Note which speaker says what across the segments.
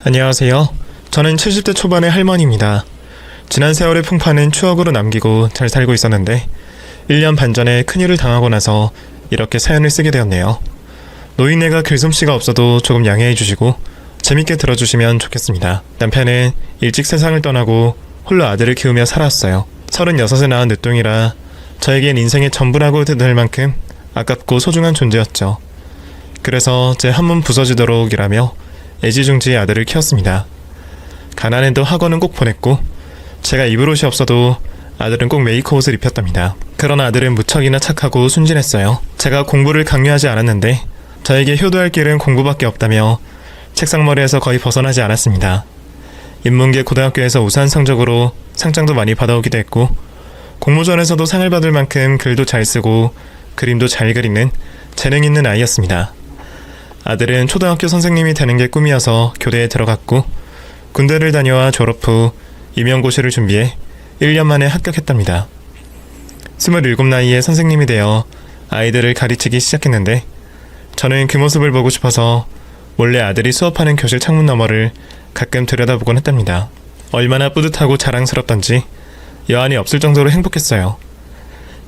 Speaker 1: 안녕하세요. 저는 70대 초반의 할머니입니다. 지난 세월의 풍파는 추억으로 남기고 잘 살고 있었는데 1년 반 전에 큰일을 당하고 나서 이렇게 사연을 쓰게 되었네요. 노인네가 글솜씨가 없어도 조금 양해해 주시고 재밌게 들어주시면 좋겠습니다. 남편은 일찍 세상을 떠나고 홀로 아들을 키우며 살아왔어요. 36에 낳은 늦둥이라 저에겐 인생의 전부라고 될 만큼 아깝고 소중한 존재였죠. 그래서 제 한몸 부서지도록 일하며 애지중지 아들을 키웠습니다. 가난해도 학원은 꼭 보냈고 제가 입을 옷이 없어도 아들은 꼭 메이커 옷을 입혔답니다. 그런 아들은 무척이나 착하고 순진했어요. 제가 공부를 강요하지 않았는데 저에게 효도할 길은 공부밖에 없다며 책상머리에서 거의 벗어나지 않았습니다. 인문계 고등학교에서 우수한 성적으로 상장도 많이 받아오기도 했고 공모전에서도 상을 받을 만큼 글도 잘 쓰고 그림도 잘 그리는 재능 있는 아이였습니다. 아들은 초등학교 선생님이 되는 게 꿈이어서 교대에 들어갔고 군대를 다녀와 졸업 후 임용고시를 준비해 1년 만에 합격했답니다. 27 나이에 선생님이 되어 아이들을 가르치기 시작했는데 저는 그 모습을 보고 싶어서 몰래 아들이 수업하는 교실 창문 너머를 가끔 들여다보곤 했답니다. 얼마나 뿌듯하고 자랑스럽던지 여한이 없을 정도로 행복했어요.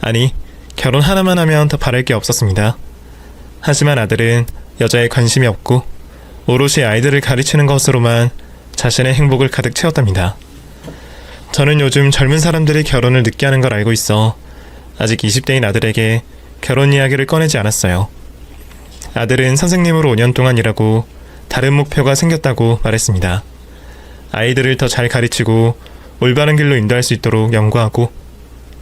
Speaker 1: 아니, 결혼 하나만 하면 더 바랄 게 없었습니다. 하지만 아들은 여자에 관심이 없고 오롯이 아이들을 가르치는 것으로만 자신의 행복을 가득 채웠답니다. 저는 요즘 젊은 사람들이 결혼을 늦게 하는 걸 알고 있어 아직 20대인 아들에게 결혼 이야기를 꺼내지 않았어요. 아들은 선생님으로 5년 동안 일하고 다른 목표가 생겼다고 말했습니다. 아이들을 더 잘 가르치고 올바른 길로 인도할 수 있도록 연구하고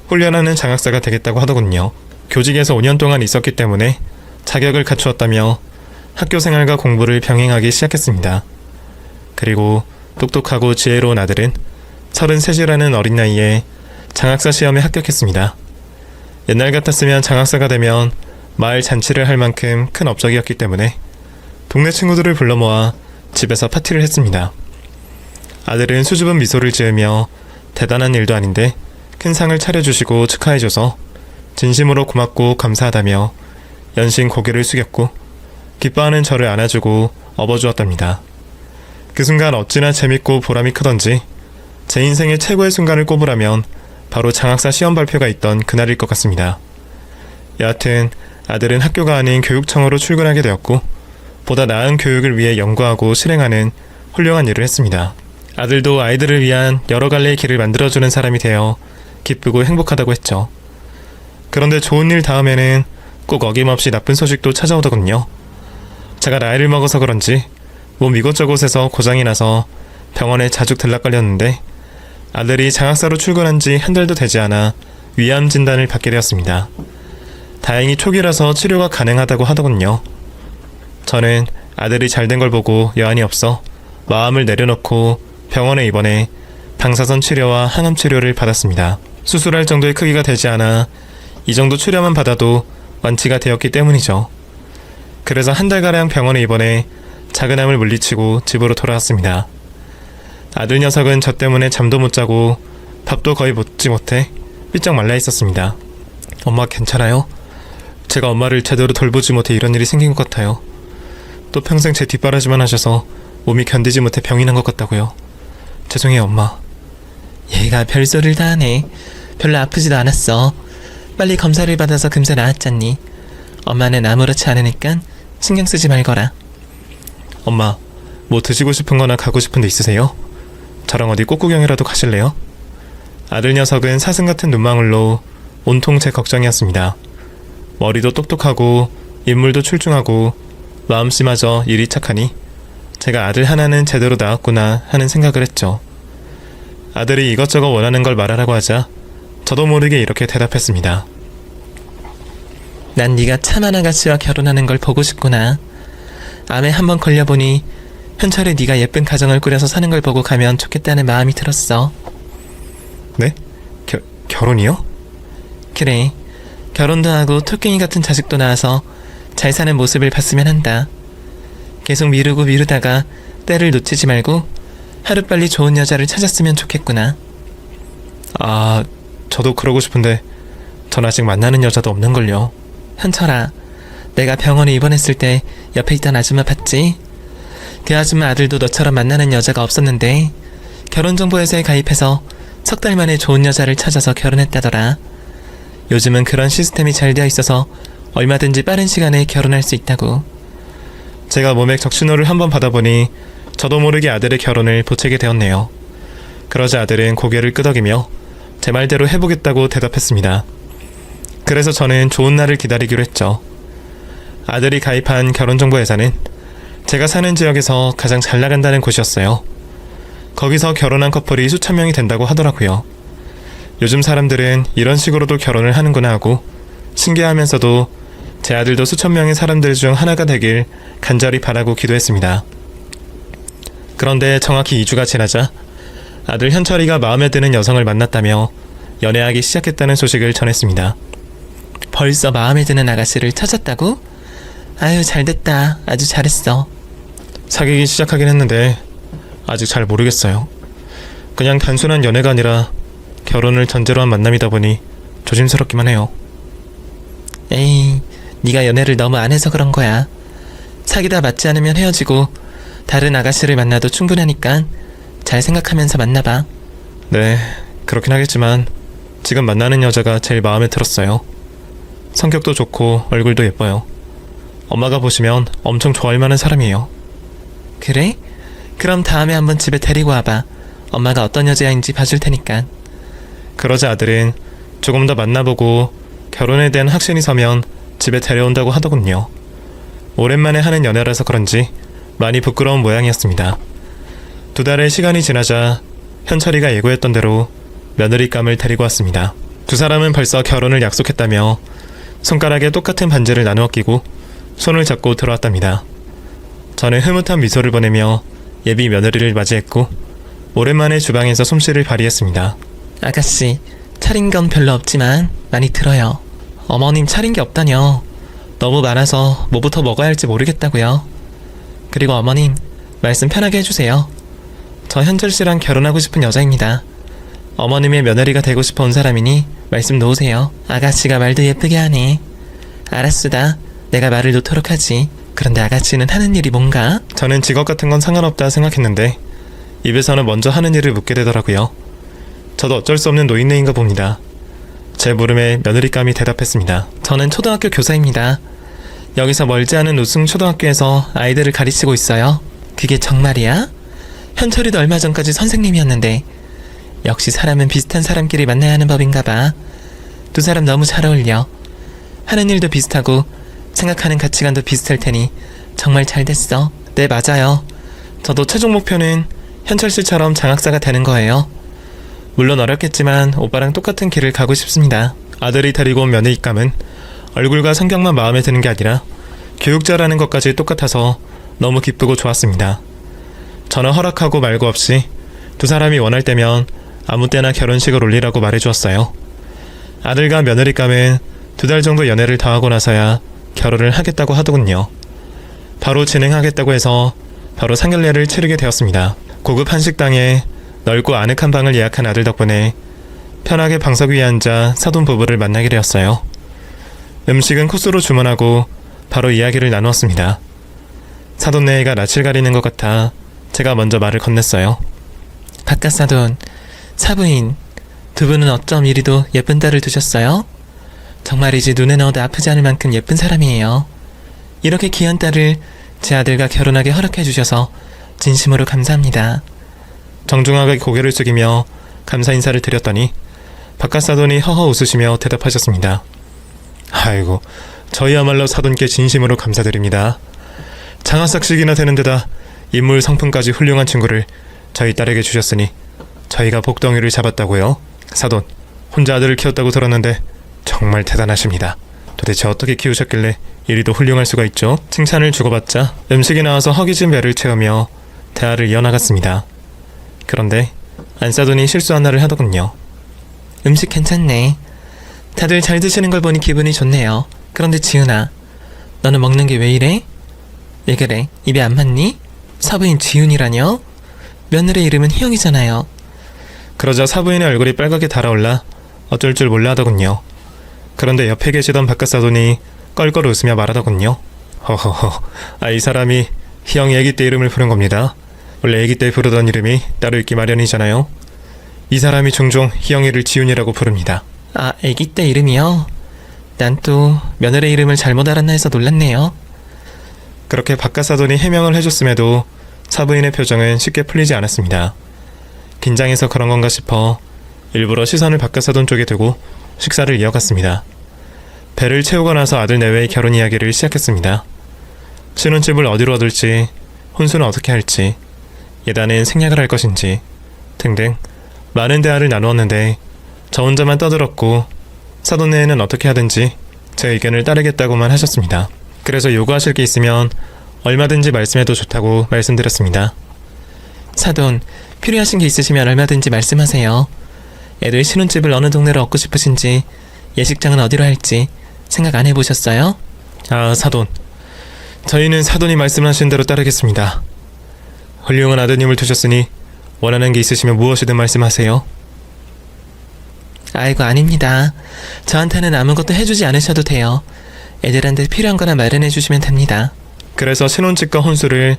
Speaker 1: 훈련하는 장학사가 되겠다고 하더군요. 교직에서 5년 동안 있었기 때문에 자격을 갖추었다며 학교 생활과 공부를 병행하기 시작했습니다. 그리고 똑똑하고 지혜로운 아들은 33이라는 어린 나이에 장학사 시험에 합격했습니다. 옛날 같았으면 장학사가 되면 마을 잔치를 할 만큼 큰 업적이었기 때문에 동네 친구들을 불러 모아 집에서 파티를 했습니다. 아들은 수줍은 미소를 지으며 대단한 일도 아닌데 큰 상을 차려주시고 축하해줘서 진심으로 고맙고 감사하다며 연신 고개를 숙였고 기뻐하는 저를 안아주고 업어주었답니다. 그 순간 어찌나 재밌고 보람이 크던지 제 인생의 최고의 순간을 꼽으라면 바로 장학사 시험 발표가 있던 그날일 것 같습니다. 여하튼 아들은 학교가 아닌 교육청으로 출근하게 되었고 보다 나은 교육을 위해 연구하고 실행하는 훌륭한 일을 했습니다. 아들도 아이들을 위한 여러 갈래의 길을 만들어주는 사람이 되어 기쁘고 행복하다고 했죠. 그런데 좋은 일 다음에는 꼭 어김없이 나쁜 소식도 찾아오더군요. 제가 나이를 먹어서 그런지 몸 이곳저곳에서 고장이 나서 병원에 자주 들락거렸는데 아들이 장학사로 출근한 지 한 달도 되지 않아 위암 진단을 받게 되었습니다. 다행히 초기라서 치료가 가능하다고 하더군요. 저는 아들이 잘된 걸 보고 여한이 없어 마음을 내려놓고 병원에 입원해 방사선 치료와 항암 치료를 받았습니다. 수술할 정도의 크기가 되지 않아 이 정도 치료만 받아도 완치가 되었기 때문이죠. 그래서 한 달가량 병원에 입원해 작은 암을 물리치고 집으로 돌아왔습니다. 아들 녀석은 저 때문에 잠도 못 자고 밥도 거의 먹지 못해 삐쩍 말라 있었습니다. 엄마 괜찮아요? 제가 엄마를 제대로 돌보지 못해 이런 일이 생긴 것 같아요. 또 평생 제 뒷바라지만 하셔서 몸이 견디지 못해 병이 난 것 같다고요. 죄송해요 엄마.
Speaker 2: 얘가 별소리를 다 하네. 별로 아프지도 않았어. 빨리 검사를 받아서 금세 나았잖니. 엄마는 아무렇지 않으니까 신경 쓰지 말거라.
Speaker 1: 엄마, 뭐 드시고 싶은 거나 가고 싶은 데 있으세요? 저랑 어디 꽃구경이라도 가실래요? 아들 녀석은 사슴 같은 눈망울로 온통 제 걱정이었습니다. 머리도 똑똑하고 인물도 출중하고 마음씨마저 일이 착하니 제가 아들 하나는 제대로 낳았구나 하는 생각을 했죠. 아들이 이것저것 원하는 걸 말하라고 하자 저도 모르게 이렇게 대답했습니다.
Speaker 2: 난 네가 참한 아가씨와 결혼하는 걸 보고 싶구나. 암에 한번 걸려보니 현철에 네가 예쁜 가정을 꾸려서 사는 걸 보고 가면 좋겠다는 마음이 들었어.
Speaker 1: 네? 결혼이요?
Speaker 2: 그래. 결혼도 하고 토끼니 같은 자식도 낳아서 잘 사는 모습을 봤으면 한다. 계속 미루다가 때를 놓치지 말고 하루빨리 좋은 여자를 찾았으면 좋겠구나.
Speaker 1: 아, 저도 그러고 싶은데 전 아직 만나는 여자도 없는걸요.
Speaker 2: 현철아, 내가 병원에 입원했을 때 옆에 있던 아줌마 봤지? 그 아줌마 아들도 너처럼 만나는 여자가 없었는데 결혼정보회사에 가입해서 석 달 만에 좋은 여자를 찾아서 결혼했다더라. 요즘은 그런 시스템이 잘 되어 있어서 얼마든지 빠른 시간에 결혼할 수 있다고.
Speaker 1: 제가 몸액 적신호를 한번 받아보니 저도 모르게 아들의 결혼을 보채게 되었네요. 그러자 아들은 고개를 끄덕이며 제 말대로 해보겠다고 대답했습니다. 그래서 저는 좋은 날을 기다리기로 했죠. 아들이 가입한 결혼정보회사는 제가 사는 지역에서 가장 잘 나간다는 곳이었어요. 거기서 결혼한 커플이 수천 명이 된다고 하더라고요. 요즘 사람들은 이런 식으로도 결혼을 하는구나 하고 신기하면서도 제 아들도 수천 명의 사람들 중 하나가 되길 간절히 바라고 기도했습니다. 그런데 정확히 2주가 지나자 아들 현철이가 마음에 드는 여성을 만났다며 연애하기 시작했다는 소식을 전했습니다.
Speaker 2: 벌써 마음에 드는 아가씨를 찾았다고? 아유, 잘됐다. 아주 잘했어.
Speaker 1: 사귀기 시작하긴 했는데 아직 잘 모르겠어요. 그냥 단순한 연애가 아니라 결혼을 전제로 한 만남이다 보니 조심스럽기만 해요.
Speaker 2: 에이, 네가 연애를 너무 안 해서 그런 거야. 사귀다 맞지 않으면 헤어지고 다른 아가씨를 만나도 충분하니까 잘 생각하면서 만나봐.
Speaker 1: 네, 그렇긴 하겠지만 지금 만나는 여자가 제일 마음에 들었어요. 성격도 좋고 얼굴도 예뻐요. 엄마가 보시면 엄청 좋아할 만한 사람이에요.
Speaker 2: 그래? 그럼 다음에 한번 집에 데리고 와봐. 엄마가 어떤 여자인지 봐줄 테니까.
Speaker 1: 그러자 아들은 조금 더 만나보고 결혼에 대한 확신이 서면 집에 데려온다고 하더군요. 오랜만에 하는 연애라서 그런지 많이 부끄러운 모양이었습니다. 2달의 시간이 지나자 현철이가 예고했던 대로 며느리감을 데리고 왔습니다. 두 사람은 벌써 결혼을 약속했다며 손가락에 똑같은 반지를 나누어 끼고 손을 잡고 들어왔답니다. 저는 흐뭇한 미소를 보내며 예비 며느리를 맞이했고 오랜만에 주방에서 솜씨를 발휘했습니다.
Speaker 2: 아가씨, 차린 건 별로 없지만 많이 들어요. 어머님 차린 게 없다뇨. 너무 많아서 뭐부터 먹어야 할지 모르겠다고요. 그리고 어머님, 말씀 편하게 해주세요. 저 현철 씨랑 결혼하고 싶은 여자입니다. 어머님의 며느리가 되고 싶어 온 사람이니 말씀 놓으세요. 아가씨가 말도 예쁘게 하네. 알았수다. 내가 말을 놓도록 하지. 그런데 아가씨는 하는 일이 뭔가?
Speaker 1: 저는 직업 같은 건 상관없다 생각했는데 입에서는 먼저 하는 일을 묻게 되더라고요. 저도 어쩔 수 없는 노인네인가 봅니다. 제 물음에 며느리감이 대답했습니다.
Speaker 2: 저는 초등학교 교사입니다. 여기서 멀지 않은 우승 초등학교에서 아이들을 가르치고 있어요. 그게 정말이야? 현철이도 얼마 전까지 선생님이었는데 역시 사람은 비슷한 사람끼리 만나야 하는 법인가 봐. 두 사람 너무 잘 어울려. 하는 일도 비슷하고 생각하는 가치관도 비슷할 테니 정말 잘 됐어. 네, 맞아요. 저도 최종 목표는 현철 씨처럼 장학사가 되는 거예요. 물론 어렵겠지만 오빠랑 똑같은 길을 가고 싶습니다. 아들이 데리고 온 며느리감은 얼굴과 성격만 마음에 드는 게 아니라 교육자라는 것까지 똑같아서 너무 기쁘고 좋았습니다. 저는 허락하고 말고 없이 두 사람이 원할 때면 아무 때나 결혼식을 올리라고 말해주었어요. 아들과 며느리감은 2달 정도 연애를 더 하고 나서야 결혼을 하겠다고 하더군요. 바로 진행하겠다고 해서 바로 상견례를 치르게 되었습니다. 고급 한식당에 넓고 아늑한 방을 예약한 아들 덕분에 편하게 방석 위에 앉아 사돈 부부를 만나게 되었어요. 음식은 코스로 주문하고 바로 이야기를 나누었습니다. 사돈네가 낯을 가리는 것 같아 제가 먼저 말을 건넸어요. 바깥사돈, 사부인, 두 분은 어쩜 이리도 예쁜 딸을 두셨어요? 정말이지 눈에 넣어도 아프지 않을 만큼 예쁜 사람이에요. 이렇게 귀한 딸을 제 아들과 결혼하게 허락해 주셔서 진심으로 감사합니다.
Speaker 1: 정중하게 고개를 숙이며 감사 인사를 드렸더니 바깥사돈이 허허 웃으시며 대답하셨습니다. 아이고, 저희야말로 사돈께 진심으로 감사드립니다. 장하삭씩이나 되는 데다 인물 성품까지 훌륭한 친구를 저희 딸에게 주셨으니 저희가 복덩이를 잡았다고요. 사돈, 혼자 아들을 키웠다고 들었는데 정말 대단하십니다. 도대체 어떻게 키우셨길래 이리도 훌륭할 수가 있죠? 칭찬을 주고받자 음식이 나와서 허기진 배를 채우며 대화를 이어나갔습니다. 그런데 안사돈이 실수 하나를 하더군요.
Speaker 2: 음식 괜찮네. 다들 잘 드시는 걸 보니 기분이 좋네요. 그런데 지은아, 너는 먹는 게 왜 이래? 왜 그래? 입에 안 맞니? 사부인 지훈이라뇨? 며느리 이름은 희영이잖아요.
Speaker 1: 그러자 사부인의 얼굴이 빨갛게 달아올라 어쩔 줄 몰라 하더군요. 그런데 옆에 계시던 바깥사돈이 껄껄 웃으며 말하더군요. 허허허, 이 사람이 희영이 아기 때 이름을 부른 겁니다. 원래 아기 때 부르던 이름이 따로 있기 마련이잖아요. 이 사람이 종종 희영이를 지훈이라고 부릅니다.
Speaker 2: 아, 아기 때 이름이요? 난 또 며느리 이름을 잘못 알았나 해서 놀랐네요.
Speaker 1: 그렇게 바깥사돈이 해명을 해줬음에도 사부인의 표정은 쉽게 풀리지 않았습니다. 긴장해서 그런 건가 싶어 일부러 시선을 바깥사돈 쪽에 두고 식사를 이어갔습니다. 배를 채우고 나서 아들 내외의 결혼 이야기를 시작했습니다. 신혼집을 어디로 얻을지, 혼수는 어떻게 할지, 예단엔 생략을 할 것인지 등등 많은 대화를 나누었는데 저 혼자만 떠들었고 사돈네에는 어떻게 하든지 제 의견을 따르겠다고만 하셨습니다. 그래서 요구하실 게 있으면 얼마든지 말씀해도 좋다고 말씀드렸습니다.
Speaker 2: 사돈, 필요하신 게 있으시면 얼마든지 말씀하세요. 애들 신혼집을 어느 동네로 얻고 싶으신지, 예식장은 어디로 할지 생각 안 해보셨어요?
Speaker 1: 아, 사돈. 저희는 사돈이 말씀하신 대로 따르겠습니다. 훌륭한 아드님을 두셨으니 원하는 게 있으시면 무엇이든 말씀하세요.
Speaker 2: 아이고, 아닙니다. 저한테는 아무것도 해주지 않으셔도 돼요. 애들한테 필요한 거나 마련해 주시면 됩니다.
Speaker 1: 그래서 신혼집과 혼수를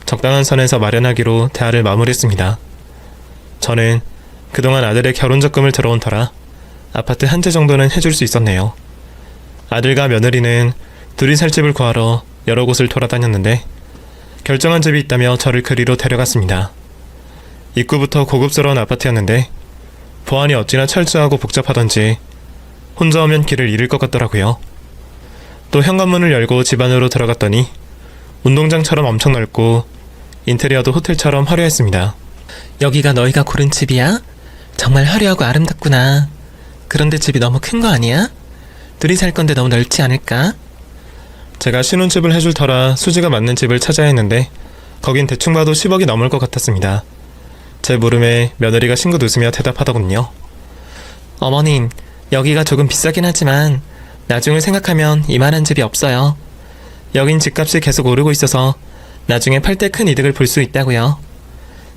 Speaker 1: 적당한 선에서 마련하기로 대화를 마무리했습니다. 저는 그동안 아들의 결혼 적금을 들어온 터라 아파트 한 채 정도는 해줄 수 있었네요. 아들과 며느리는 둘이 살 집을 구하러 여러 곳을 돌아다녔는데 결정한 집이 있다며 저를 그리로 데려갔습니다. 입구부터 고급스러운 아파트였는데 보안이 어찌나 철저하고 복잡하던지 혼자 오면 길을 잃을 것 같더라고요. 또 현관문을 열고 집 안으로 들어갔더니 운동장처럼 엄청 넓고 인테리어도 호텔처럼 화려했습니다.
Speaker 2: 여기가 너희가 고른 집이야? 정말 화려하고 아름답구나. 그런데 집이 너무 큰 거 아니야? 둘이 살 건데 너무 넓지 않을까?
Speaker 1: 제가 신혼집을 해줄 터라 수지가 맞는 집을 찾아야 했는데 거긴 대충 봐도 10억이 넘을 것 같았습니다. 제 물음에 며느리가 싱긋 웃으며 대답하더군요.
Speaker 2: 어머님, 여기가 조금 비싸긴 하지만 나중을 생각하면 이만한 집이 없어요. 여긴 집값이 계속 오르고 있어서 나중에 팔 때 큰 이득을 볼 수 있다고요.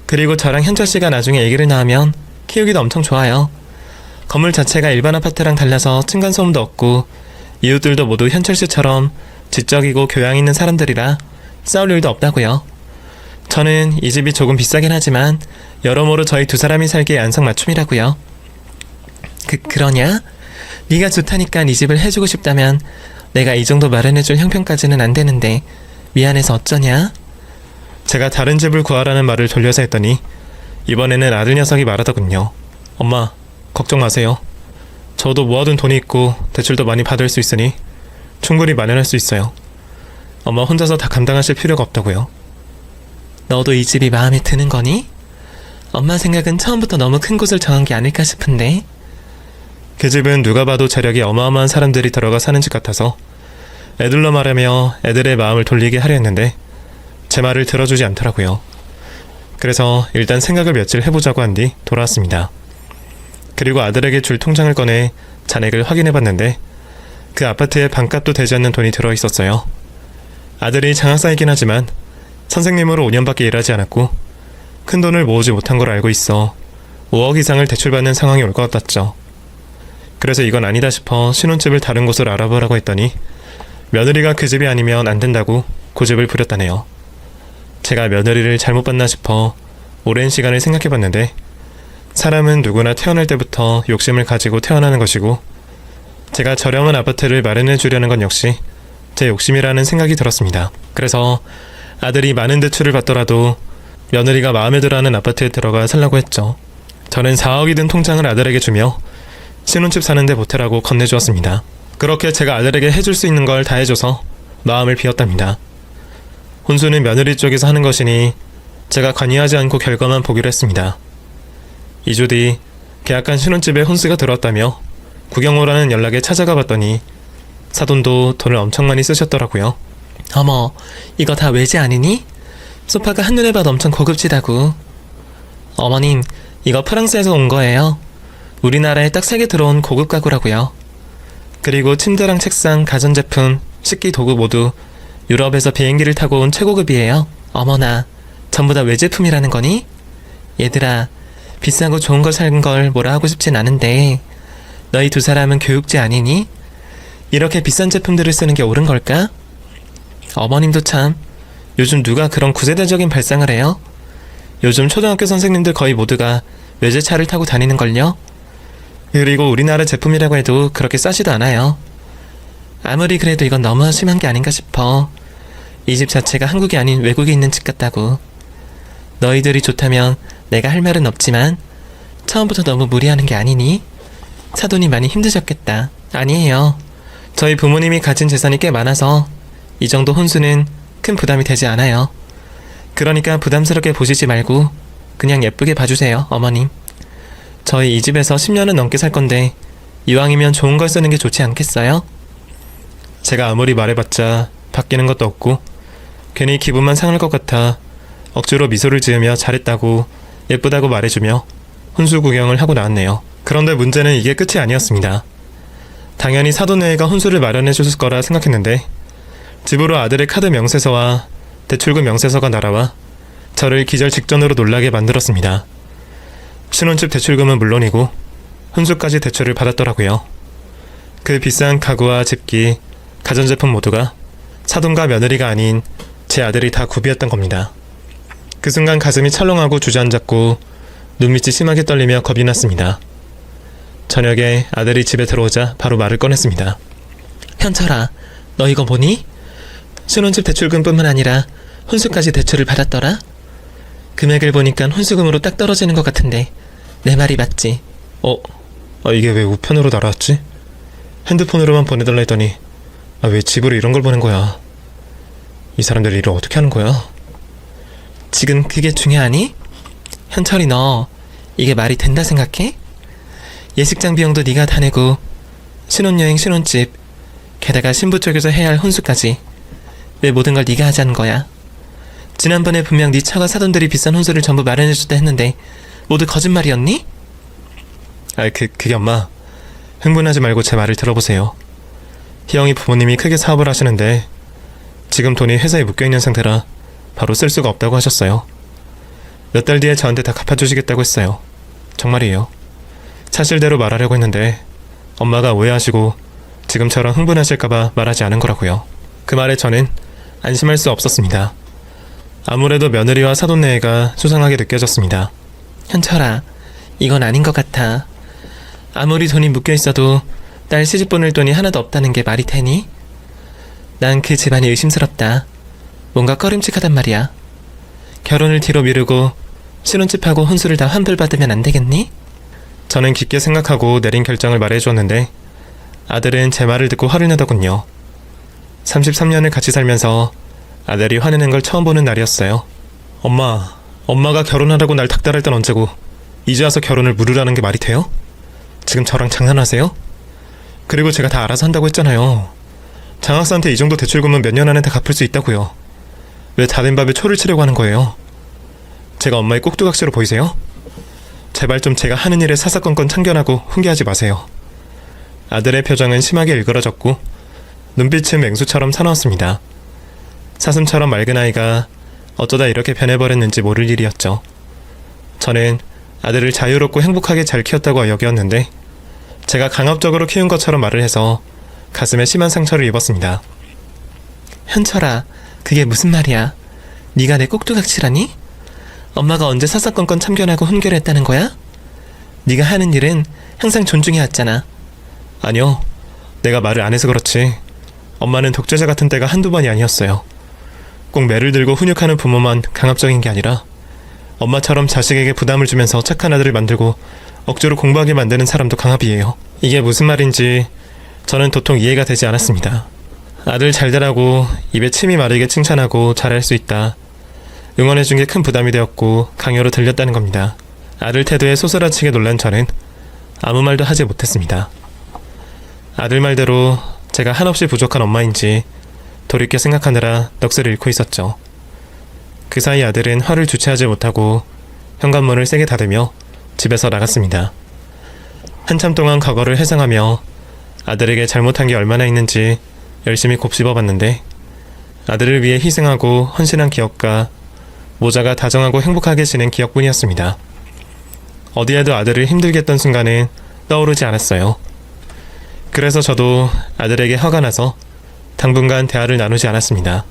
Speaker 2: 그리고 저랑 현철씨가 나중에 아기를 낳으면 키우기도 엄청 좋아요. 건물 자체가 일반 아파트랑 달라서 층간소음도 없고 이웃들도 모두 현철씨처럼 지적이고 교양 있는 사람들이라 싸울 일도 없다고요. 저는 이 집이 조금 비싸긴 하지만 여러모로 저희 두 사람이 살기에 안성맞춤이라고요. 그러냐? 네가 좋다니까 네 집을 해주고 싶다면 내가 이 정도 마련해줄 형편까지는 안 되는데 미안해서 어쩌냐?
Speaker 1: 제가 다른 집을 구하라는 말을 돌려서 했더니 이번에는 아들 녀석이 말하더군요. 엄마, 걱정 마세요. 저도 모아둔 돈이 있고 대출도 많이 받을 수 있으니 충분히 마련할 수 있어요. 엄마 혼자서 다 감당하실 필요가 없다고요.
Speaker 2: 너도 이 집이 마음에 드는 거니? 엄마 생각은 처음부터 너무 큰 곳을 정한 게 아닐까 싶은데.
Speaker 1: 그 집은 누가 봐도 재력이 어마어마한 사람들이 들어가 사는 집 같아서 애들로 말하며 애들의 마음을 돌리게 하려 했는데 제 말을 들어주지 않더라고요. 그래서 일단 생각을 며칠 해보자고 한 뒤 돌아왔습니다. 그리고 아들에게 줄 통장을 꺼내 잔액을 확인해봤는데 그 아파트에 반값도 되지 않는 돈이 들어있었어요. 아들이 장학사이긴 하지만 선생님으로 5년밖에 일하지 않았고 큰 돈을 모으지 못한 걸 알고 있어 5억 이상을 대출받는 상황이 올 것 같았죠. 그래서 이건 아니다 싶어 신혼집을 다른 곳으로 알아보라고 했더니 며느리가 그 집이 아니면 안 된다고 고집을 부렸다네요. 제가 며느리를 잘못 봤나 싶어 오랜 시간을 생각해봤는데 사람은 누구나 태어날 때부터 욕심을 가지고 태어나는 것이고 제가 저렴한 아파트를 마련해 주려는 건 역시 제 욕심이라는 생각이 들었습니다. 그래서 아들이 많은 대출을 받더라도 며느리가 마음에 들어하는 아파트에 들어가 살라고 했죠. 저는 4억이 든 통장을 아들에게 주며 신혼집 사는데 보태라고 건네주었습니다. 그렇게 제가 아들에게 해줄 수 있는 걸 다 해줘서 마음을 비웠답니다. 혼수는 며느리 쪽에서 하는 것이니 제가 관여하지 않고 결과만 보기로 했습니다. 2주 뒤 계약한 신혼집에 혼수가 들어왔다며 구경 오라는 연락에 찾아가 봤더니 사돈도 돈을 엄청 많이 쓰셨더라고요.
Speaker 2: 어머, 이거 다 외제 아니니? 소파가 한눈에 봐도 엄청 고급지다고. 어머님, 이거 프랑스에서 온 거예요. 우리나라에 딱 3개 들어온 고급 가구라고요. 그리고 침대랑 책상, 가전제품, 식기 도구 모두 유럽에서 비행기를 타고 온 최고급이에요. 어머나, 전부 다 외제품이라는 거니? 얘들아, 비싸고 좋은 걸 산 걸 뭐라 하고 싶진 않은데 너희 두 사람은 교육제 아니니? 이렇게 비싼 제품들을 쓰는 게 옳은 걸까? 어머님도 참 요즘 누가 그런 구세대적인 발상을 해요? 요즘 초등학교 선생님들 거의 모두가 외제차를 타고 다니는걸요? 그리고 우리나라 제품이라고 해도 그렇게 싸지도 않아요. 아무리 그래도 이건 너무 심한 게 아닌가 싶어. 이 집 자체가 한국이 아닌 외국에 있는 집 같다고. 너희들이 좋다면 내가 할 말은 없지만 처음부터 너무 무리하는 게 아니니? 사돈이 많이 힘드셨겠다. 아니에요. 저희 부모님이 가진 재산이 꽤 많아서 이 정도 혼수는 큰 부담이 되지 않아요. 그러니까 부담스럽게 보시지 말고 그냥 예쁘게 봐주세요, 어머님. 저희 이 집에서 10년은 넘게 살 건데 이왕이면 좋은 걸 쓰는 게 좋지 않겠어요?
Speaker 1: 제가 아무리 말해봤자 바뀌는 것도 없고 괜히 기분만 상할 것 같아 억지로 미소를 지으며 잘했다고 예쁘다고 말해주며 혼수 구경을 하고 나왔네요. 그런데 문제는 이게 끝이 아니었습니다. 당연히 사돈네가 혼수를 마련해 줬을 거라 생각했는데 집으로 아들의 카드 명세서와 대출금 명세서가 날아와 저를 기절 직전으로 놀라게 만들었습니다. 신혼집 대출금은 물론이고 혼수까지 대출을 받았더라고요. 그 비싼 가구와 집기, 가전제품 모두가 사돈과 며느리가 아닌 제 아들이 다 구비했던 겁니다. 그 순간 가슴이 철렁하고 주저앉았고 눈밑이 심하게 떨리며 겁이 났습니다. 저녁에 아들이 집에 들어오자 바로 말을 꺼냈습니다.
Speaker 2: 현철아, 너 이거 보니? 신혼집 대출금뿐만 아니라 혼수까지 대출을 받았더라? 금액을 보니까 혼수금으로 딱 떨어지는 것 같은데 내 말이 맞지?
Speaker 1: 이게 왜 우편으로 날아왔지? 핸드폰으로만 보내달라 했더니 왜 집으로 이런 걸 보낸 거야? 이 사람들 일을 어떻게 하는 거야?
Speaker 2: 지금 그게 중요하니? 현철이 너 이게 말이 된다 생각해? 예식장 비용도 네가 다 내고 신혼여행 신혼집 게다가 신부 쪽에서 해야 할 혼수까지 왜 모든 걸 네가 하자는 거야? 지난번에 분명 네 처가 사돈들이 비싼 혼수를 전부 마련해줬다 했는데 모두 거짓말이었니?
Speaker 1: 그게 엄마, 흥분하지 말고 제 말을 들어보세요. 희영이 부모님이 크게 사업을 하시는데 지금 돈이 회사에 묶여있는 상태라 바로 쓸 수가 없다고 하셨어요. 몇 달 뒤에 저한테 다 갚아주시겠다고 했어요. 정말이에요. 사실대로 말하려고 했는데 엄마가 오해하시고 지금처럼 흥분하실까봐 말하지 않은 거라고요. 그 말에 저는 안심할 수 없었습니다. 아무래도 며느리와 사돈네가 수상하게 느껴졌습니다.
Speaker 2: 현철아, 이건 아닌 것 같아. 아무리 돈이 묶여있어도 딸 시집 보낼 돈이 하나도 없다는 게 말이 되니? 난 그 집안이 의심스럽다. 뭔가 꺼림칙하단 말이야. 결혼을 뒤로 미루고 신혼집하고 혼수를 다 환불받으면 안 되겠니?
Speaker 1: 저는 깊게 생각하고 내린 결정을 말해주었는데 아들은 제 말을 듣고 화를 내더군요. 33년을 같이 살면서 아들이 화내는 걸 처음 보는 날이었어요. 엄마가 결혼하라고 날 닥달할 땐 언제고 이제 와서 결혼을 무르라는 게 말이 돼요? 지금 저랑 장난하세요? 그리고 제가 다 알아서 한다고 했잖아요. 장학사한테 이 정도 대출금은 몇 년 안에 다 갚을 수 있다고요. 왜 다 된 밥에 초를 치려고 하는 거예요? 제가 엄마의 꼭두각시로 보이세요? 제발 좀 제가 하는 일에 사사건건 참견하고 훈계하지 마세요. 아들의 표정은 심하게 일그러졌고 눈빛은 맹수처럼 사나웠습니다. 사슴처럼 맑은 아이가 어쩌다 이렇게 변해버렸는지 모를 일이었죠. 저는 아들을 자유롭고 행복하게 잘 키웠다고 여겼는데 제가 강압적으로 키운 것처럼 말을 해서 가슴에 심한 상처를 입었습니다.
Speaker 2: 현철아, 그게 무슨 말이야? 네가 내 꼭두각시라니? 엄마가 언제 사사건건 참견하고 훈계를 했다는 거야? 네가 하는 일은 항상 존중해 왔잖아.
Speaker 1: 아니요, 내가 말을 안 해서 그렇지 엄마는 독재자 같은 때가 한두 번이 아니었어요. 꼭 매를 들고 훈육하는 부모만 강압적인 게 아니라 엄마처럼 자식에게 부담을 주면서 착한 아들을 만들고 억지로 공부하게 만드는 사람도 강압이에요. 이게 무슨 말인지 저는 도통 이해가 되지 않았습니다. 아들 잘 되라고 입에 침이 마르게 칭찬하고 잘할 수 있다. 응원해준 게 큰 부담이 되었고 강요로 들렸다는 겁니다. 아들 태도에 소스라치게 놀란 저는 아무 말도 하지 못했습니다. 아들 말대로 제가 한없이 부족한 엄마인지 돌이켜 생각하느라 넋을 잃고 있었죠. 그 사이 아들은 화를 주체하지 못하고 현관문을 세게 닫으며 집에서 나갔습니다. 한참 동안 과거를 회상하며 아들에게 잘못한 게 얼마나 있는지 열심히 곱씹어봤는데 아들을 위해 희생하고 헌신한 기억과 모자가 다정하고 행복하게 지낸 기억뿐이었습니다. 어디에도 아들을 힘들게 했던 순간은 떠오르지 않았어요. 그래서 저도 아들에게 화가 나서 당분간 대화를 나누지 않았습니다.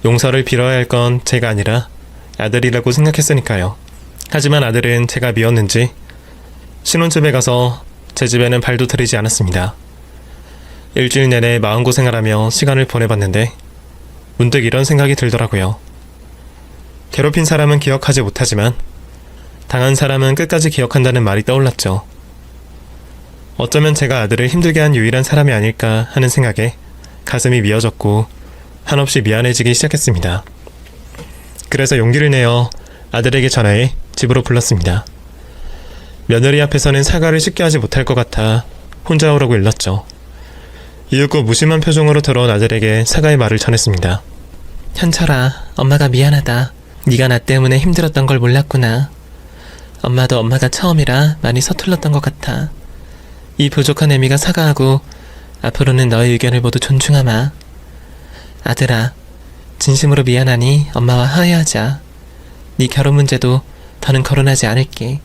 Speaker 1: 용서를 빌어야 할 건 제가 아니라 아들이라고 생각했으니까요. 하지만 아들은 제가 미웠는지 신혼집에 가서 제 집에는 발도 들이지 않았습니다. 일주일 내내 마음고생을 하며 시간을 보내봤는데 문득 이런 생각이 들더라고요. 괴롭힌 사람은 기억하지 못하지만 당한 사람은 끝까지 기억한다는 말이 떠올랐죠. 어쩌면 제가 아들을 힘들게 한 유일한 사람이 아닐까 하는 생각에 가슴이 미어졌고 한없이 미안해지기 시작했습니다. 그래서 용기를 내어 아들에게 전화해 집으로 불렀습니다. 며느리 앞에서는 사과를 쉽게 하지 못할 것 같아 혼자 오라고 일렀죠. 이윽고 무심한 표정으로 들어온 아들에게 사과의 말을 전했습니다.
Speaker 2: 현철아, 엄마가 미안하다. 네가 나 때문에 힘들었던 걸 몰랐구나. 엄마도 엄마가 처음이라 많이 서툴렀던 것 같아. 이 부족한 애미가 사과하고 앞으로는 너의 의견을 모두 존중하마. 아들아, 진심으로 미안하니 엄마와 화해하자. 네 결혼 문제도 더는 거론하지 않을게.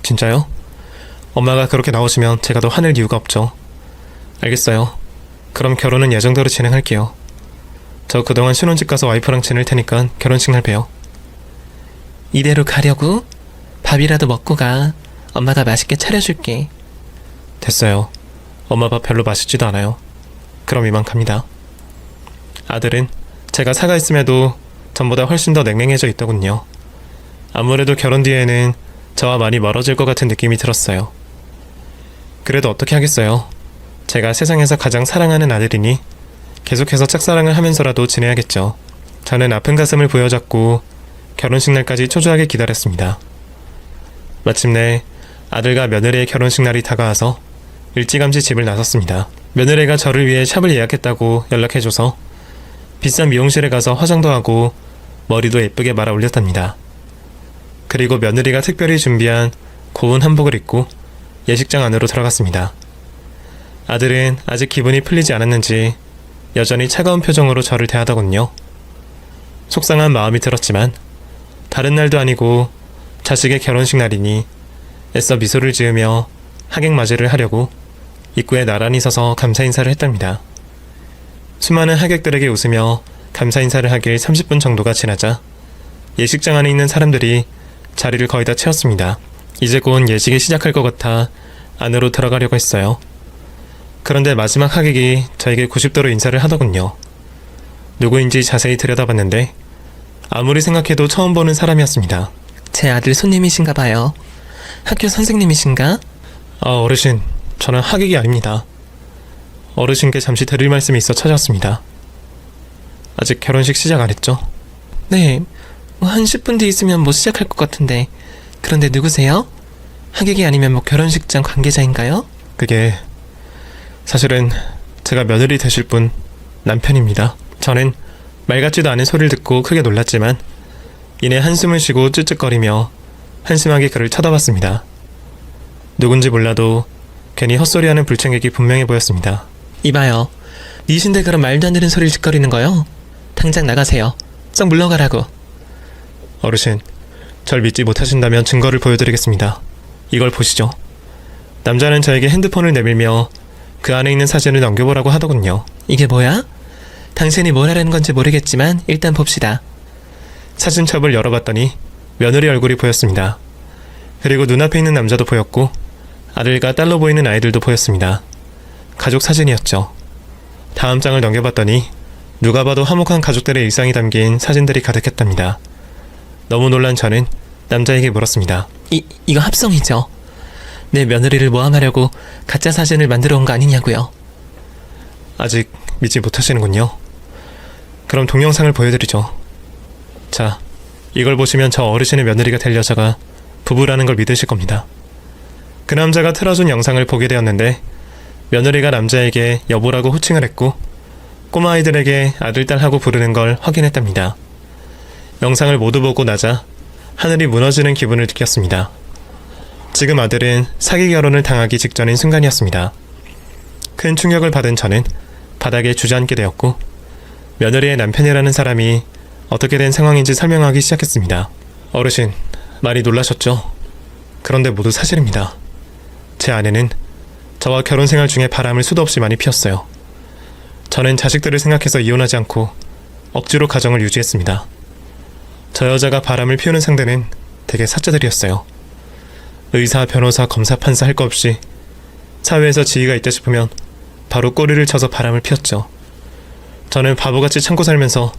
Speaker 1: 진짜요? 엄마가 그렇게 나오시면 제가 더 화낼 이유가 없죠. 알겠어요. 그럼 결혼은 예정대로 진행할게요. 저 그동안 신혼집 가서 와이프랑 지낼 테니까 결혼식 날 봬요.
Speaker 2: 이대로 가려고? 밥이라도 먹고 가. 엄마가 맛있게 차려줄게.
Speaker 1: 됐어요. 엄마 밥 별로 맛있지도 않아요. 그럼 이만 갑니다. 아들은 제가 사과했음에도 전보다 훨씬 더 냉랭해져 있더군요. 아무래도 결혼 뒤에는 저와 많이 멀어질 것 같은 느낌이 들었어요. 그래도 어떻게 하겠어요. 제가 세상에서 가장 사랑하는 아들이니 계속해서 짝사랑을 하면서라도 지내야겠죠. 저는 아픈 가슴을 부여잡고 결혼식 날까지 초조하게 기다렸습니다. 마침내 아들과 며느리의 결혼식 날이 다가와서 일찌감치 집을 나섰습니다. 며느리가 저를 위해 샵을 예약했다고 연락해줘서 비싼 미용실에 가서 화장도 하고 머리도 예쁘게 말아 올렸답니다. 그리고 며느리가 특별히 준비한 고운 한복을 입고 예식장 안으로 들어갔습니다. 아들은 아직 기분이 풀리지 않았는지 여전히 차가운 표정으로 저를 대하더군요. 속상한 마음이 들었지만 다른 날도 아니고 자식의 결혼식 날이니 애써 미소를 지으며 하객 맞이를 하려고 입구에 나란히 서서 감사 인사를 했답니다. 수많은 하객들에게 웃으며 감사 인사를 하길 30분 정도가 지나자 예식장 안에 있는 사람들이 자리를 거의 다 채웠습니다. 이제 곧 예식이 시작할 것 같아 안으로 들어가려고 했어요. 그런데 마지막 하객이 저에게 90도로 인사를 하더군요. 누구인지 자세히 들여다봤는데 아무리 생각해도 처음 보는 사람이었습니다.
Speaker 2: 제 아들 손님이신가 봐요. 학교 선생님이신가?
Speaker 1: 어르신, 저는 하객이 아닙니다. 어르신께 잠시 드릴 말씀이 있어 찾아왔습니다. 아직 결혼식 시작 안 했죠?
Speaker 2: 네, 한 10분 뒤 있으면 뭐 시작할 것 같은데. 그런데 누구세요? 하객이 아니면 뭐 결혼식장 관계자인가요?
Speaker 1: 그게 사실은 제가 며느리 되실 분 남편입니다. 저는 말 같지도 않은 소리를 듣고 크게 놀랐지만 이내 한숨을 쉬고 쯧쯧거리며 한심하게 그를 쳐다봤습니다. 누군지 몰라도 괜히 헛소리하는 불청객이 분명해 보였습니다.
Speaker 2: 이봐요. 니신데 그런 말도 안 되는 소리를 짓거리는 거요? 당장 나가세요. 썩 물러가라고.
Speaker 1: 어르신, 절 믿지 못하신다면 증거를 보여드리겠습니다. 이걸 보시죠. 남자는 저에게 핸드폰을 내밀며 그 안에 있는 사진을 넘겨보라고 하더군요.
Speaker 2: 이게 뭐야? 당신이 뭘 하려는 건지 모르겠지만 일단 봅시다.
Speaker 1: 사진첩을 열어봤더니 며느리 얼굴이 보였습니다. 그리고 눈앞에 있는 남자도 보였고 아들과 딸로 보이는 아이들도 보였습니다. 가족 사진이었죠. 다음 장을 넘겨봤더니 누가 봐도 화목한 가족들의 일상이 담긴 사진들이 가득했답니다. 너무 놀란 저는 남자에게 물었습니다.
Speaker 2: 이거 합성이죠? 내 며느리를 모함하려고 가짜 사진을 만들어 온 거 아니냐고요?
Speaker 1: 아직 믿지 못하시는군요. 그럼 동영상을 보여드리죠. 자, 이걸 보시면 저 어르신의 며느리가 될 여자가 부부라는 걸 믿으실 겁니다. 그 남자가 틀어준 영상을 보게 되었는데 며느리가 남자에게 여보라고 호칭을 했고 꼬마아이들에게 아들, 딸하고 부르는 걸 확인했답니다. 영상을 모두 보고 나자 하늘이 무너지는 기분을 느꼈습니다. 지금 아들은 사기 결혼을 당하기 직전인 순간이었습니다. 큰 충격을 받은 저는 바닥에 주저앉게 되었고 며느리의 남편이라는 사람이 어떻게 된 상황인지 설명하기 시작했습니다. 어르신, 많이 놀라셨죠? 그런데 모두 사실입니다. 제 아내는 저와 결혼 생활 중에 바람을 수도 없이 많이 피웠어요. 저는 자식들을 생각해서 이혼하지 않고 억지로 가정을 유지했습니다. 저 여자가 바람을 피우는 상대는 대개 사자들이었어요. 의사, 변호사, 검사, 판사 할 거 없이 사회에서 지위가 있다 싶으면 바로 꼬리를 쳐서 바람을 피웠죠. 저는 바보같이 참고 살면서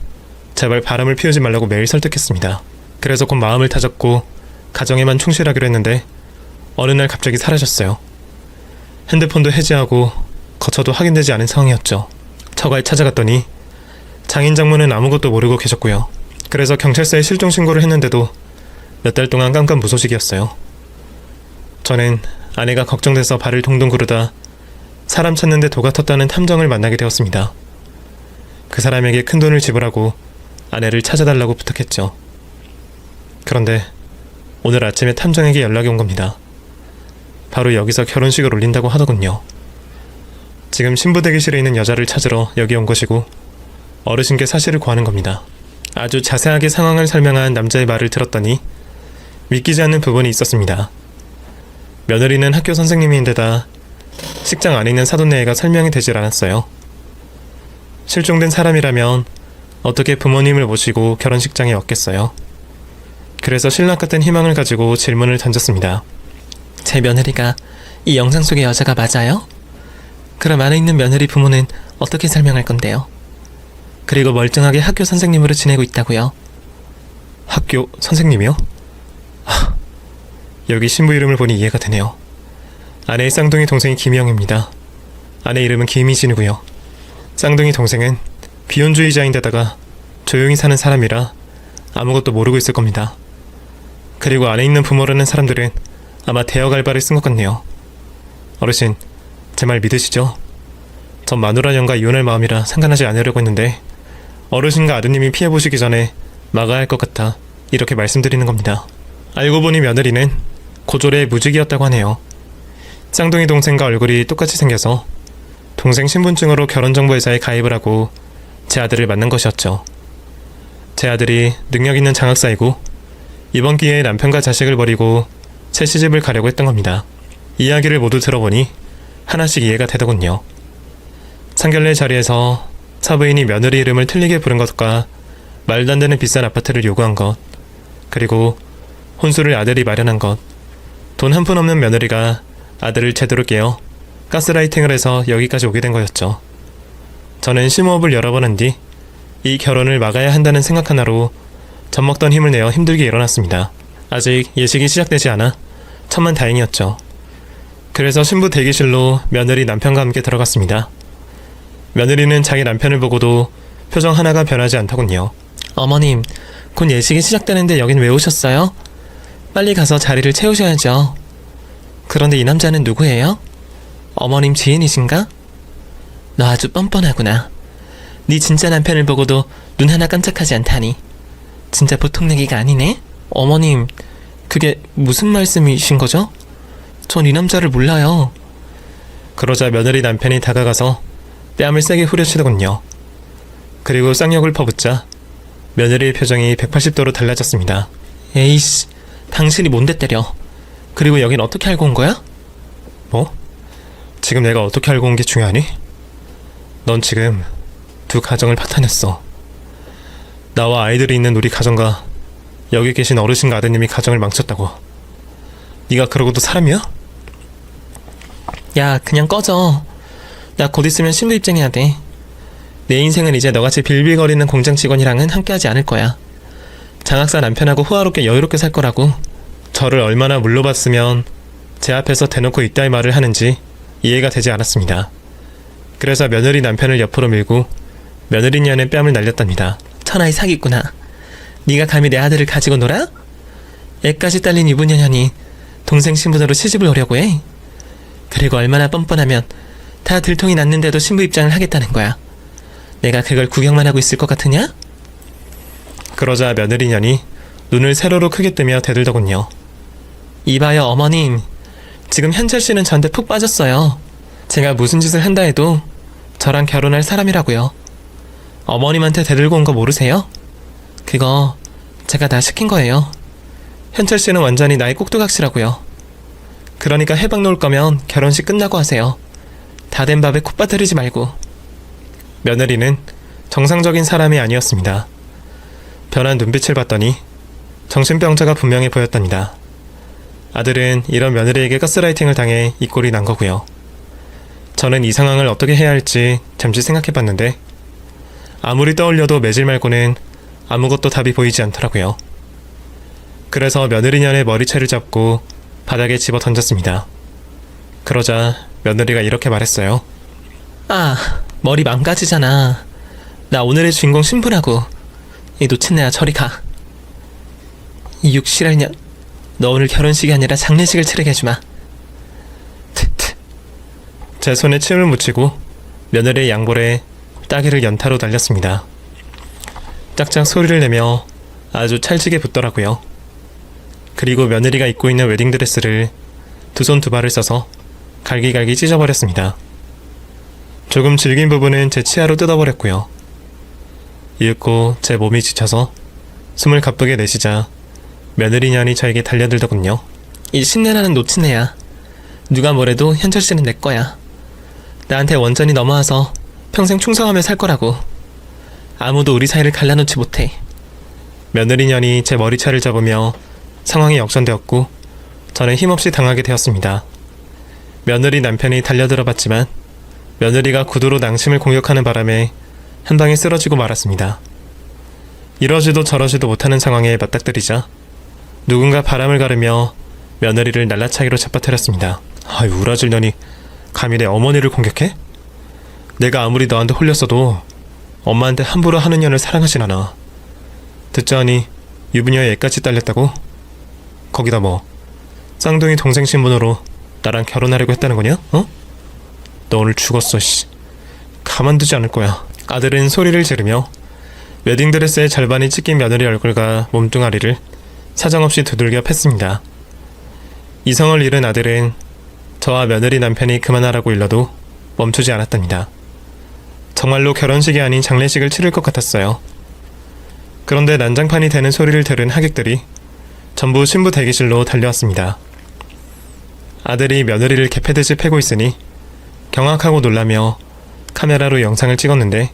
Speaker 1: 제발 바람을 피우지 말라고 매일 설득했습니다. 그래서 곧 마음을 다잡고 가정에만 충실하기로 했는데 어느 날 갑자기 사라졌어요. 핸드폰도 해지하고 거처도 확인되지 않은 상황이었죠. 처가에 찾아갔더니 장인 장모는 아무것도 모르고 계셨고요. 그래서 경찰서에 실종 신고를 했는데도 몇 달 동안 깜깜무소식이었어요. 저는 아내가 걱정돼서 발을 동동 구르다 사람 찾는데 도가 텄다는 탐정을 만나게 되었습니다. 그 사람에게 큰돈을 지불하고 아내를 찾아달라고 부탁했죠. 그런데 오늘 아침에 탐정에게 연락이 온 겁니다. 바로 여기서 결혼식을 올린다고 하더군요. 지금 신부 대기실에 있는 여자를 찾으러 여기 온 것이고 어르신께 사실을 구하는 겁니다. 아주 자세하게 상황을 설명한 남자의 말을 들었더니 믿기지 않는 부분이 있었습니다. 며느리는 학교 선생님인데다 식장 안에 있는 사돈네가 설명이 되질 않았어요. 실종된 사람이라면 어떻게 부모님을 모시고 결혼식장에 왔겠어요? 그래서 신락 같은 희망을 가지고 질문을 던졌습니다.
Speaker 2: 제 며느리가 이 영상 속의 여자가 맞아요? 그럼 안에 있는 며느리 부모는 어떻게 설명할 건데요? 그리고 멀쩡하게 학교 선생님으로 지내고 있다고요.
Speaker 1: 학교 선생님이요? 여기 신부 이름을 보니 이해가 되네요. 아내의 쌍둥이 동생이 김희영입니다. 아내 이름은 김희진이고요. 쌍둥이 동생은 비혼주의자인데다가 조용히 사는 사람이라 아무것도 모르고 있을 겁니다. 그리고 안에 있는 부모라는 사람들은 아마 대역 알바를 쓴 것 같네요. 어르신, 제 말 믿으시죠? 전 마누라 년과 이혼할 마음이라 상관하지 않으려고 했는데 어르신과 아드님이 피해보시기 전에 막아야 할 것 같아 이렇게 말씀드리는 겁니다. 알고 보니 며느리는 고졸의 무직이었다고 하네요. 쌍둥이 동생과 얼굴이 똑같이 생겨서 동생 신분증으로 결혼정보회사에 가입을 하고 제 아들을 만난 것이었죠. 제 아들이 능력 있는 장학사이고 이번 기회에 남편과 자식을 버리고 새 시집을 가려고 했던 겁니다. 이야기를 모두 들어보니 하나씩 이해가 되더군요. 상견례 자리에서 사부인이 며느리 이름을 틀리게 부른 것과 말도 안 되는 비싼 아파트를 요구한 것, 그리고 혼수를 아들이 마련한 것, 돈 한 푼 없는 며느리가 아들을 제대로 깨어 가스라이팅을 해서 여기까지 오게 된 거였죠. 저는 심호흡을 여러 번 한 뒤 이 결혼을 막아야 한다는 생각 하나로 젖먹던 힘을 내어 힘들게 일어났습니다. 아직 예식이 시작되지 않아 천만다행이었죠. 그래서 신부 대기실로 며느리 남편과 함께 들어갔습니다. 며느리는 자기 남편을 보고도 표정 하나가 변하지 않더군요.
Speaker 2: 어머님, 곧 예식이 시작되는데 여긴 왜 오셨어요? 빨리 가서 자리를 채우셔야죠. 그런데 이 남자는 누구예요? 어머님 지인이신가? 너 아주 뻔뻔하구나. 네 진짜 남편을 보고도 눈 하나 깜짝하지 않다니. 진짜 보통 얘기가 아니네? 어머님, 그게 무슨 말씀이신 거죠? 전 이 남자를 몰라요.
Speaker 1: 그러자 며느리 남편이 다가가서 뺨을 세게 후려치더군요. 그리고 쌍욕을 퍼붓자 며느리의 표정이 180도로 달라졌습니다.
Speaker 2: 에이씨, 당신이 뭔데 때려? 그리고 여긴 어떻게 알고 온 거야?
Speaker 1: 뭐? 지금 내가 어떻게 알고 온 게 중요하니? 넌 지금 두 가정을 파탄했어. 나와 아이들이 있는 우리 가정과 여기 계신 어르신과 아드님이 가정을 망쳤다고. 네가 그러고도 사람이야?
Speaker 2: 야, 그냥 꺼져. 나 곧 있으면 신부 입장해야 돼. 내 인생은 이제 너같이 빌빌거리는 공장 직원이랑은 함께하지 않을 거야. 장학사 남편하고 호화롭게 여유롭게 살 거라고.
Speaker 1: 저를 얼마나 물러봤으면 제 앞에서 대놓고 이따위 말을 하는지 이해가 되지 않았습니다. 그래서 며느리 남편을 옆으로 밀고 며느리 년의 뺨을 날렸답니다.
Speaker 2: 천하의 사기꾼아. 네가 감히 내 아들을 가지고 놀아? 애까지 딸린 이분년년이 동생 신부대로 시집을 오려고 해? 그리고 얼마나 뻔뻔하면 다 들통이 났는데도 신부 입장을 하겠다는 거야. 내가 그걸 구경만 하고 있을 것 같으냐?
Speaker 1: 그러자 며느리 년이 눈을 세로로 크게 뜨며 대들더군요.
Speaker 2: 이봐요 어머님, 지금 현철 씨는 저한테 푹 빠졌어요. 제가 무슨 짓을 한다 해도 저랑 결혼할 사람이라고요. 어머님한테 대들고 온 거 모르세요? 그거 제가 다 시킨 거예요. 현철 씨는 완전히 나의 꼭두각시라고요. 그러니까 해방 놓을 거면 결혼식 끝나고 하세요. 다 된 밥에 콧바트리지 말고.
Speaker 1: 며느리는 정상적인 사람이 아니었습니다. 변한 눈빛을 봤더니 정신병자가 분명해 보였답니다. 아들은 이런 며느리에게 가스라이팅을 당해 이 꼴이 난 거고요. 저는 이 상황을 어떻게 해야 할지 잠시 생각해봤는데 아무리 떠올려도 매질 말고는 아무것도 답이 보이지 않더라고요. 그래서 며느리년의 머리채를 잡고 바닥에 집어 던졌습니다. 그러자 며느리가 이렇게 말했어요.
Speaker 2: 아, 머리 망가지잖아. 나 오늘의 주인공 신부라고. 이 놓친애야, 저리 가. 이 육실할년, 너 오늘 결혼식이 아니라 장례식을 치르게 해주마.
Speaker 1: 제 손에 침을 묻히고 며느리의 양볼에 따귀를 연타로 날렸습니다. 짝짝 소리를 내며 아주 찰지게 붙더라고요. 그리고 며느리가 입고 있는 웨딩드레스를 두 손 두 발을 써서 갈기갈기 찢어버렸습니다. 조금 질긴 부분은 제 치아로 뜯어버렸고요. 이윽고 제 몸이 지쳐서 숨을 가쁘게 내쉬자 며느리년이 저에게 달려들더군요.
Speaker 2: 이 신내나는 놓친애야. 누가 뭐래도 현철씨는 내 거야. 나한테 완전히 넘어와서 평생 충성하며 살 거라고. 아무도 우리 사이를 갈라놓지 못해.
Speaker 1: 며느리년이 제 머리차를 잡으며 상황이 역전되었고 저는 힘없이 당하게 되었습니다. 며느리 남편이 달려들어 봤지만 며느리가 구두로 낭심을 공격하는 바람에 한 방에 쓰러지고 말았습니다. 이러지도 저러지도 못하는 상황에 맞닥뜨리자 누군가 바람을 가르며 며느리를 날라차기로 잡아뜨렸습니다. 아이, 우라질 년이 감히 내 어머니를 공격해? 내가 아무리 너한테 홀렸어도 엄마한테 함부로 하는 년을 사랑하진 않아. 듣자 하니 유부녀의 애까지 딸렸다고? 거기다 뭐 쌍둥이 동생 신분으로 나랑 결혼하려고 했다는 거냐? 어? 너 오늘 죽었어, 씨. 가만두지 않을 거야. 아들은 소리를 지르며 웨딩드레스의 절반이 찢긴 며느리 얼굴과 몸뚱아리를 사정없이 두들겨 팼습니다. 이성을 잃은 아들은 저와 며느리 남편이 그만하라고 일러도 멈추지 않았답니다. 정말로 결혼식이 아닌 장례식을 치를 것 같았어요. 그런데 난장판이 되는 소리를 들은 하객들이 전부 신부 대기실로 달려왔습니다. 아들이 며느리를 개패듯이 패고 있으니 경악하고 놀라며 카메라로 영상을 찍었는데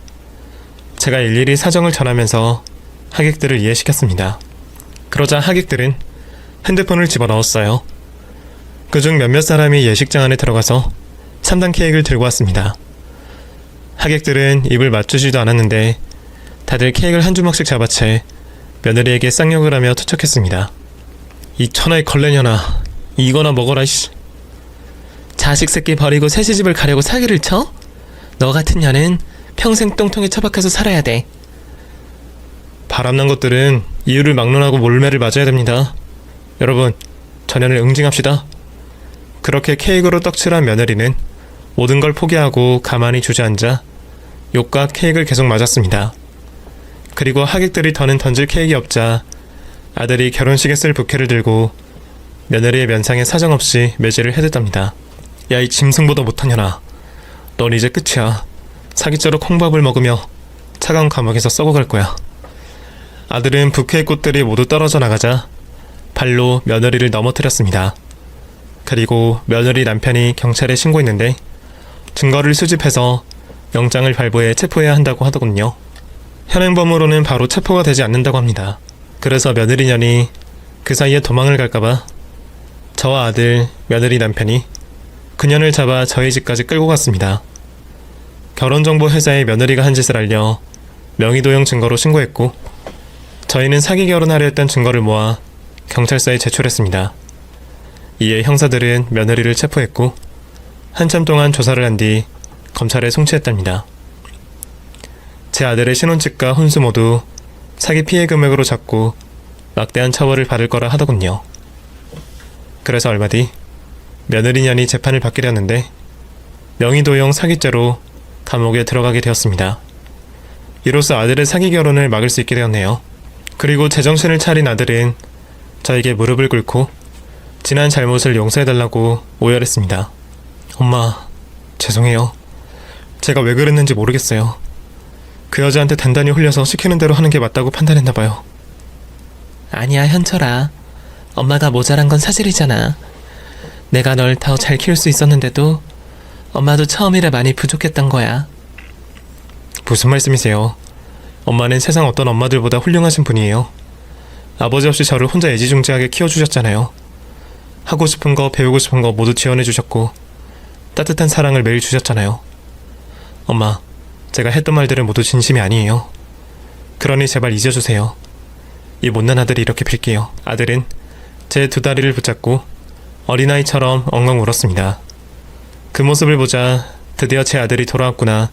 Speaker 1: 제가 일일이 사정을 전하면서 하객들을 이해시켰습니다. 그러자 하객들은 핸드폰을 집어넣었어요. 그중 몇몇 사람이 예식장 안에 들어가서 3단 케이크를 들고 왔습니다. 하객들은 입을 맞추지도 않았는데 다들 케이크를 한 주먹씩 잡아채 며느리에게 쌍욕을 하며 투척했습니다. 이 천하의 걸레년아, 이거나 먹어라, 씨.
Speaker 2: 자식 새끼 버리고 새 시집을 가려고 사기를 쳐? 너 같은 년은 평생 똥통에 처박혀서 살아야 돼.
Speaker 1: 바람난 것들은 이유를 막론하고 몰매를 맞아야 됩니다. 여러분, 전연을 응징합시다. 그렇게 케이크로 떡칠한 며느리는 모든 걸 포기하고 가만히 주저앉아 욕과 케이크를 계속 맞았습니다. 그리고 하객들이 더는 던질 케이크 없자 아들이 결혼식에 쓸 부케를 들고 며느리의 면상에 사정없이 매질을 해댔답니다. 야, 이 짐승보다 못하냐나. 넌 이제 끝이야. 사기죄로 콩밥을 먹으며 차가운 감옥에서 썩어갈 거야. 아들은 부케의 꽃들이 모두 떨어져 나가자 발로 며느리를 넘어뜨렸습니다. 그리고 며느리 남편이 경찰에 신고했는데 증거를 수집해서 영장을 발부해 체포해야 한다고 하더군요. 현행범으로는 바로 체포가 되지 않는다고 합니다. 그래서 며느리년이 그 사이에 도망을 갈까봐 저와 아들, 며느리 남편이 그년을 잡아 저희 집까지 끌고 갔습니다. 결혼정보회사에 며느리가 한 짓을 알려 명의도용 증거로 신고했고 저희는 사기 결혼하려 했던 증거를 모아 경찰서에 제출했습니다. 이에 형사들은 며느리를 체포했고 한참 동안 조사를 한 뒤 검찰에 송치했답니다. 제 아들의 신혼집과 혼수 모두 사기 피해 금액으로 잡고 막대한 처벌을 받을 거라 하더군요. 그래서 얼마 뒤 며느리년이 재판을 받게 되었는데 명의도용 사기죄로 감옥에 들어가게 되었습니다. 이로써 아들의 사기 결혼을 막을 수 있게 되었네요. 그리고 제정신을 차린 아들은 저에게 무릎을 꿇고 지난 잘못을 용서해달라고 오열했습니다. 엄마, 죄송해요. 제가 왜 그랬는지 모르겠어요. 그 여자한테 단단히 홀려서 시키는 대로 하는 게 맞다고 판단했나봐요.
Speaker 2: 아니야, 현철아. 엄마가 모자란 건 사실이잖아. 내가 널 더 잘 키울 수 있었는데도 엄마도 처음이라 많이 부족했던 거야.
Speaker 1: 무슨 말씀이세요? 엄마는 세상 어떤 엄마들보다 훌륭하신 분이에요. 아버지 없이 저를 혼자 애지중지하게 키워주셨잖아요. 하고 싶은 거, 배우고 싶은 거 모두 지원해주셨고 따뜻한 사랑을 매일 주셨잖아요. 엄마, 제가 했던 말들은 모두 진심이 아니에요. 그러니 제발 잊어주세요. 이 못난 아들이 이렇게 빌게요. 아들은 제 두 다리를 붙잡고 어린아이처럼 엉엉 울었습니다. 그 모습을 보자 드디어 제 아들이 돌아왔구나.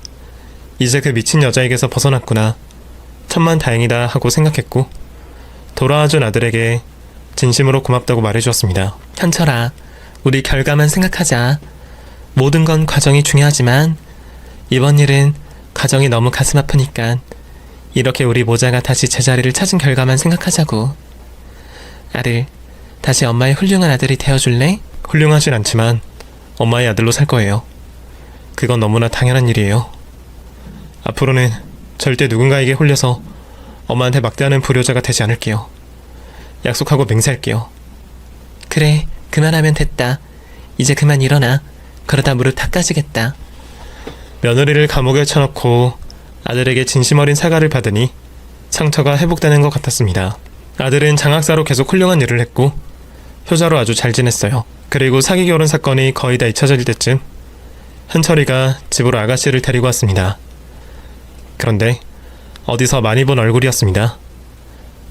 Speaker 1: 이제 그 미친 여자에게서 벗어났구나. 천만 다행이다 하고 생각했고 돌아와준 아들에게 진심으로 고맙다고 말해주었습니다.
Speaker 2: 현철아, 우리 결과만 생각하자. 모든 건 과정이 중요하지만 이번 일은 과정이 너무 가슴 아프니까 이렇게 우리 모자가 다시 제자리를 찾은 결과만 생각하자고. 아들, 다시 엄마의 훌륭한 아들이 되어줄래?
Speaker 1: 훌륭하진 않지만 엄마의 아들로 살 거예요. 그건 너무나 당연한 일이에요. 앞으로는 절대 누군가에게 홀려서 엄마한테 막대하는 불효자가 되지 않을게요. 약속하고 맹세할게요.
Speaker 2: 그래, 그만하면 됐다. 이제 그만 일어나. 그러다 무릎 다 까지겠다.
Speaker 1: 며느리를 감옥에 쳐넣고 아들에게 진심 어린 사과를 받으니 상처가 회복되는 것 같았습니다. 아들은 장학사로 계속 훌륭한 일을 했고 효자로 아주 잘 지냈어요. 그리고 사기 결혼 사건이 거의 다 잊혀질 때쯤 현철이가 집으로 아가씨를 데리고 왔습니다. 그런데 어디서 많이 본 얼굴이었습니다.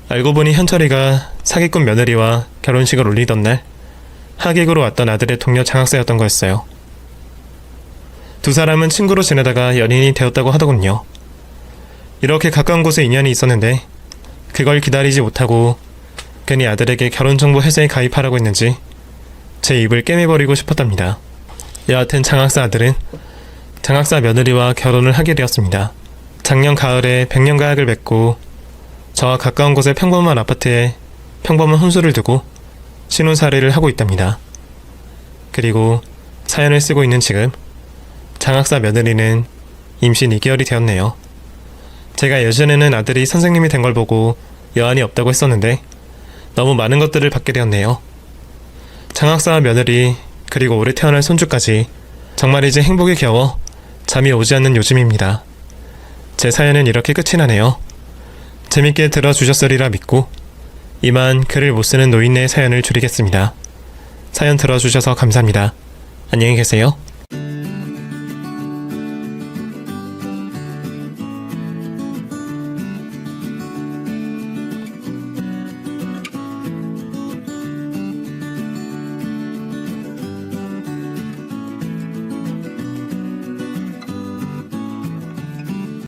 Speaker 1: 알고 보니 현철이가 사기꾼 며느리와 결혼식을 올리던 날 하객으로 왔던 아들의 동료 장학사였던 거였어요. 두 사람은 친구로 지내다가 연인이 되었다고 하더군요. 이렇게 가까운 곳에 인연이 있었는데 그걸 기다리지 못하고 괜히 아들에게 결혼정보 회사에 가입하라고 했는지 제 입을 깨매버리고 싶었답니다. 여하튼 장학사 아들은 장학사 며느리와 결혼을 하게 되었습니다. 작년 가을에 백년가약을 맺고 저와 가까운 곳의 평범한 아파트에 평범한 혼수를 두고 신혼살이를 하고 있답니다. 그리고 사연을 쓰고 있는 지금 장학사 며느리는 임신 2개월이 되었네요. 제가 예전에는 아들이 선생님이 된 걸 보고 여한이 없다고 했었는데 너무 많은 것들을 받게 되었네요. 장학사 며느리 그리고 올해 태어날 손주까지 정말 이제 행복이 겨워 잠이 오지 않는 요즘입니다. 제 사연은 이렇게 끝이 나네요. 재밌게 들어주셨으리라 믿고 이만 글을 못 쓰는 노인네의 사연을 줄이겠습니다. 사연 들어주셔서 감사합니다. 안녕히 계세요.